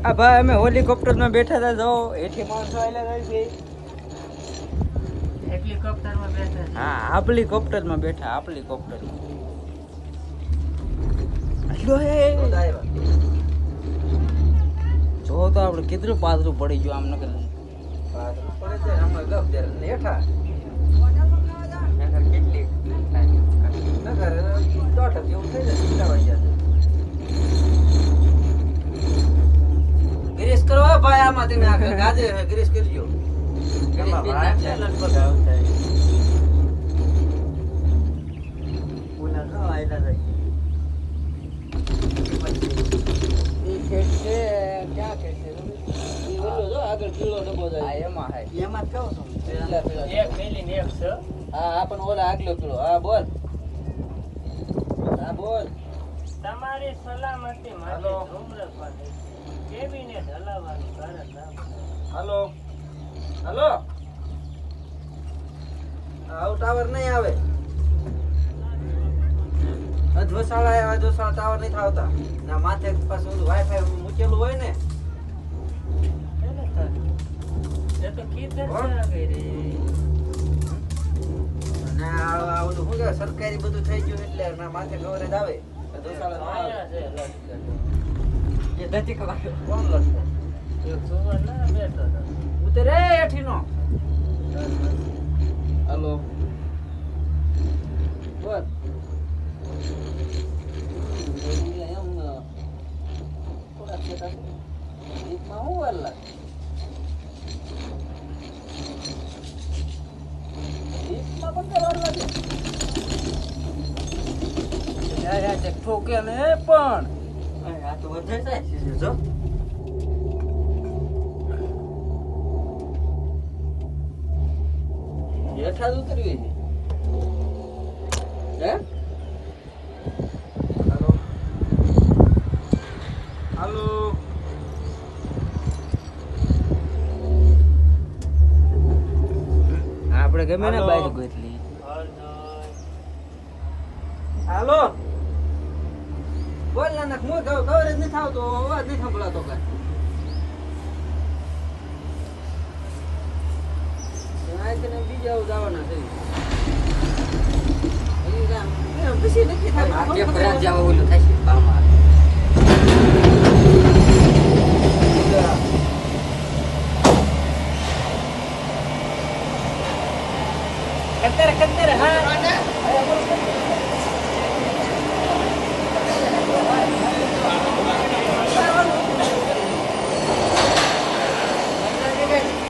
આ ભાઈ અમે હેલિકોપ્ટરમાં બેઠા હતા જો એથી માણસો આયલા જાય છે હેલિકોપ્ટરમાં બેઠા હા આપલી કોપ્ટરમાં બેઠા આપલી કોપ્ટરમાં આટલો હે જો તો આપણે કેટલું પાતળું પડી ગયું આમ નકર પડે છે આમાં ગપ જરા નેઠા નકર કેટલી નગર દોઢ જેવું થઈ જાય કેટલા વાગ્યા ગ્રીસ કરો ભાઈ આમાં તમે ગાજે ગ્રીસ કરજો એમાં વાત છે લગભગ આવતા પુના નો આયલા જાય ઈ ખેડ છે ક્યાં ખેડ છે ઈ ઓલો જો આગળ કીલો ડબો જાય આ એમાં હે એમાં કેવો છો એક મેલી ને એક છે હા આપણ ઓલા આગલો કીલો હા બોલ હા બોલ તમારી સલામતી માટે ધૂમ્રપાન કેબિનેટ હલાવવાનું કારણ નામ હાલો હાલો આવું ટાવર નહીં આવે અધવસાળા ટાવર નહીં આવતા ના માથે પાછું ઓલું વાઈફાઈ મૂકેલું હોય ને એ તો કીધું છે ગઈ અને આ ઓલું શું કહેવાય સરકારી બધું થઈ ગયું એટલે ના માથે કવરેજ આવે અધવસાળા આયા છે લટકન એ દતી કવા કોણ લડશે એક સુવર ના બેઠો હતો ઉતરે એઠીનો હાલો બોલ થોડા છેટા દીપમાં હું વાર લાગે દીપમાં પણ વાર લાગે યાર ઠોકે ને પણ આ તો વધે છે જો હેઠા જ ઉતરવી છે હે હાલો હાલો આપણે ગમે ને હાલો. બાઈક ગોતલી હાલો બોલ નાનક હું કવરેજ નથી આવતો અવાજ નથી સંભળાતો કઈ બીજા જવાના છે પછી નક્કી થાય આ કે ફરજ જાવ ઓલું થાય છે કામ આવે